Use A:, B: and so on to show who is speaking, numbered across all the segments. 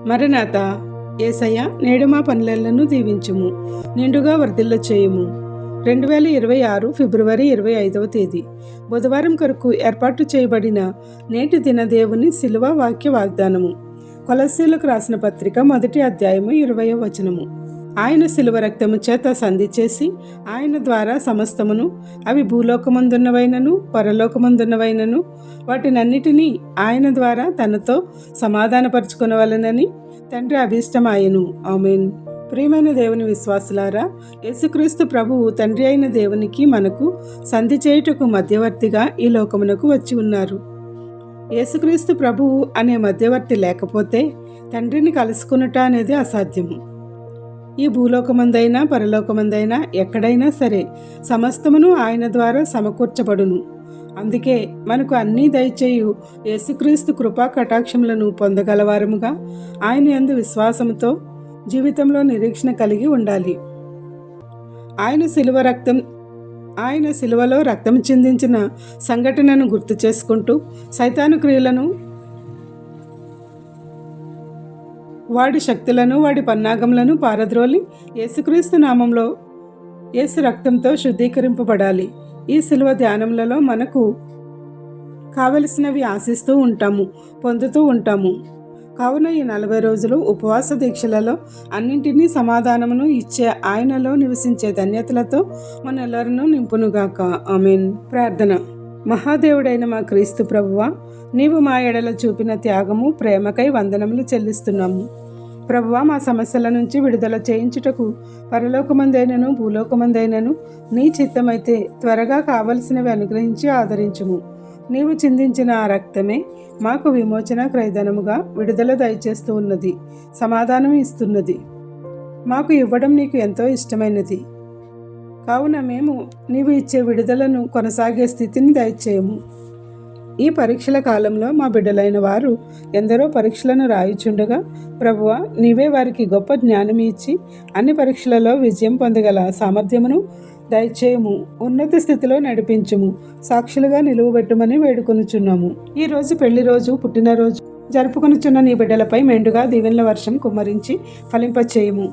A: మరణాత యేసయ్య నేడు మా పనులను దీవించుము, నిండుగా వర్ధిల్ల చేయుము. 2026 ఫిబ్రవరి 25వ తేదీ బుధవారం కొరకు ఏర్పాటు చేయబడిన నేటి దిన దేవుని శిలువ వాక్య వాగ్దానము. కొలస్సీలకు రాసిన పత్రిక 1వ అధ్యాయము 20వ వచనము. ఆయన శిలువ రక్తము చేత సంధి చేసి ఆయన ద్వారా సమస్తమును, అవి భూలోకమందున్నవైనను పరలోకమందున్నవైనను, వాటినన్నిటినీ ఆయన ద్వారా తనతో సమాధానపరుచుకొనవలెనని తండ్రి అభీష్టమాయెను. ఆమేన్. ప్రియమైన దేవుని విశ్వాసులారా, యేసుక్రీస్తు ప్రభువు తండ్రి అయిన దేవునికి మనకు సంధి చేయుటకు మధ్యవర్తిగా ఈ లోకమునకు వచ్చి ఉన్నారు. యేసుక్రీస్తు ప్రభువు అనే మధ్యవర్తి లేకపోతే తండ్రిని కలుసుకునుట అనేది అసాధ్యము. ఈ భూలోకమందైనా పరలోకమందైనా ఎక్కడైనా సరే సమస్తమును ఆయన ద్వారా సమకూర్చబడును. అందుకే మనకు అన్నీ దయచేయు యేసుక్రీస్తు కృపా కటాక్షములను పొందగలవారముగా ఆయన యందు విశ్వాసంతో జీవితంలో నిరీక్షణ కలిగి ఉండాలి. ఆయన శిలువలో రక్తం చిందించిన సంఘటనను గుర్తు చేసుకుంటూ సైతాను క్రియలను, వాడి శక్తులను, వాడి పన్నాగములను పారద్రోలి యేసుక్రీస్తు నామంలో యేసు రక్తంతో శుద్ధీకరింపబడాలి. ఈ శిలువ ధ్యానములలో మనకు కావలసినవి ఆశిస్తూ ఉంటాము, పొందుతూ ఉంటాము. కావున ఈ 40 రోజులు ఉపవాస దీక్షలలో అన్నింటినీ సమాధానమును ఇచ్చే ఆయనలో నివసించే ధన్యతలతో మనెల్లరూ నింపునుగాక. ఆమేన్. ప్రార్థన. మహాదేవుడైన మా క్రీస్తు ప్రభువా, నీవు మా ఎడల చూపిన త్యాగము, ప్రేమకై వందనములు చెల్లిస్తున్నాము. ప్రభువా, మా సమస్యల నుంచి విడుదల చేయించుటకు పరలోకమందైనను భూలోకమందైనను నీ చిత్తమైతే త్వరగా కావలసినవి అనుగ్రహించి ఆదరించుము. నీవు చిందించిన ఆ రక్తమే మాకు విమోచన క్రయధనముగా విడుదల దయచేస్తూ ఉన్నది, సమాధానం ఇస్తున్నది. మాకు ఇవ్వడం నీకు ఎంతో ఇష్టమైనది. కావున మేము నీవు ఇచ్చే విడుదలను కొనసాగే స్థితిని దయచేయము. ఈ పరీక్షల కాలంలో మా బిడ్డలైన వారు ఎందరో పరీక్షలను రాయుచుండగా ప్రభువా, నీవే వారికి గొప్ప జ్ఞానం ఇచ్చి అన్ని పరీక్షలలో విజయం పొందగల సామర్థ్యమును దయచేయము. ఉన్నత స్థితిలో నడిపించుము. సాక్షులుగా నిలువబెట్టుమని వేడుకొనుచున్నాము. ఈ రోజు పెళ్లి రోజు, పుట్టినరోజు జరుపుకొనుచున్న నీ బిడ్డలపై మెండుగా దీవెనల వర్షం కుమ్మరించి ఫలింపచేయము.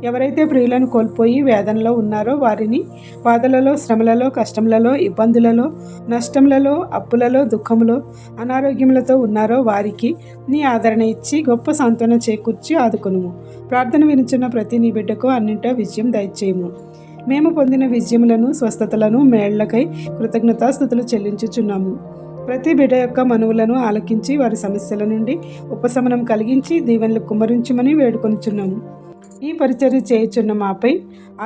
A: ఎవరైతే ప్రియులను కోల్పోయి వేదనలో ఉన్నారో వారిని, బాధలలో, శ్రమలలో, కష్టములలో, ఇబ్బందులలో, నష్టములలో, అప్పులలో, దుఃఖములో, అనారోగ్యములతో ఉన్నారో వారికి నీ ఆదరణ ఇచ్చి గొప్ప సాంత్వన చేకూర్చి ఆదుకొనుము. ప్రార్థన వినుచున్న ప్రతి నీ బిడ్డకు అన్నింటా విజయం దయచేయము. మేము పొందిన విజయములను, స్వస్థతలను, మేళ్లకై కృతజ్ఞతాస్తుతులు చెల్లించుచున్నాము. ప్రతి బిడ్డ యొక్క మనవులను ఆలకించి వారి సమస్యల నుండి ఉపశమనం కలిగించి దీవెనలు కుమ్మరించమని వేడుకొనుచున్నాము. ఈ పరిచర్య చేయుచున్న మాపై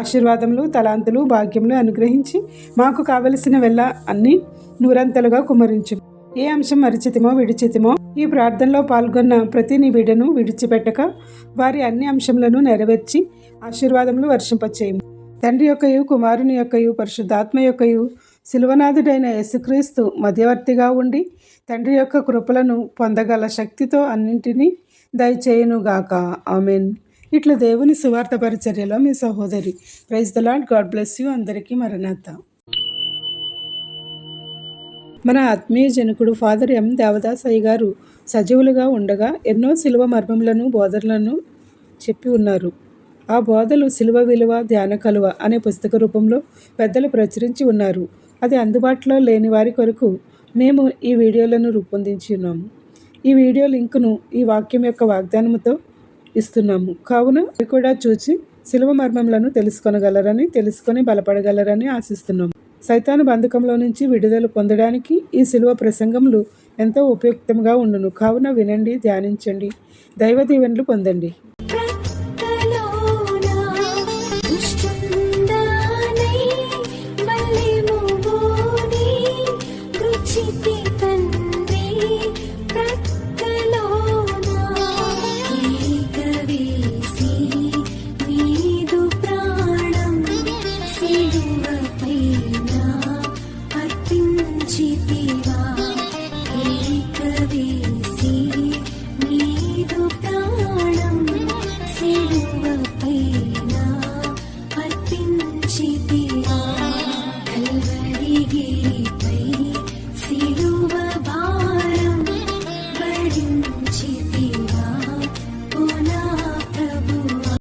A: ఆశీర్వాదములు, తలాంతులు, భాగ్యములు అనుగ్రహించి మాకు కావలసిన వెళ్ళ అన్ని నూరంతలుగా కుమ్మరించు. ఏ అంశం మరిచితిమో విడిచితిమో ఈ ప్రార్థనలో పాల్గొన్న ప్రతి నీ బిడ్డను విడిచిపెట్టక వారి అన్ని అంశములను నెరవేర్చి ఆశీర్వాదములు వర్షింపచేయము. తండ్రి యొక్కయు, కుమారుని యొక్కయు, పరిశుద్ధాత్మ యొక్కయు, శిలువనాథుడైన యేసుక్రీస్తు మధ్యవర్తిగా ఉండి తండ్రి యొక్క కృపలను పొందగల శక్తితో అన్నింటినీ దయచేయునుగాక. ఆమెన్. ఇట్లా దేవుని సువార్త పరిచర్యలో మీ సహోదరి. Praise the Lord. God bless you. అందరికీ మరణాత. మన ఆత్మీయ జనకుడు ఫాదర్ ఎం దేవదాసయ్య గారు సజీవులుగా ఉండగా ఎన్నో శిలువ మర్మములను, బోధనలను చెప్పి ఉన్నారు. ఆ బోధలు శిలువ విలువ, ధ్యాన కలువ అనే పుస్తక రూపంలో పెద్దలు ప్రచురించి ఉన్నారు. అది అందుబాటులో లేని వారి కొరకు మేము ఈ వీడియోలను రూపొందించి ఉన్నాము. ఈ వీడియో లింకును ఈ వాక్యం యొక్క వాగ్దానముతో ఇస్తున్నాము. కావున అవి కూడా చూసి శిలువ మర్మములను తెలుసుకొని బలపడగలరని ఆశిస్తున్నాము. సైతాను బంధకంలో నుంచి విడుదల పొందడానికి ఈ శిలువ ప్రసంగములు ఎంతో ఉపయుక్తంగా ఉండును. కావున వినండి, ధ్యానించండి, దైవ దీవెనలు పొందండి.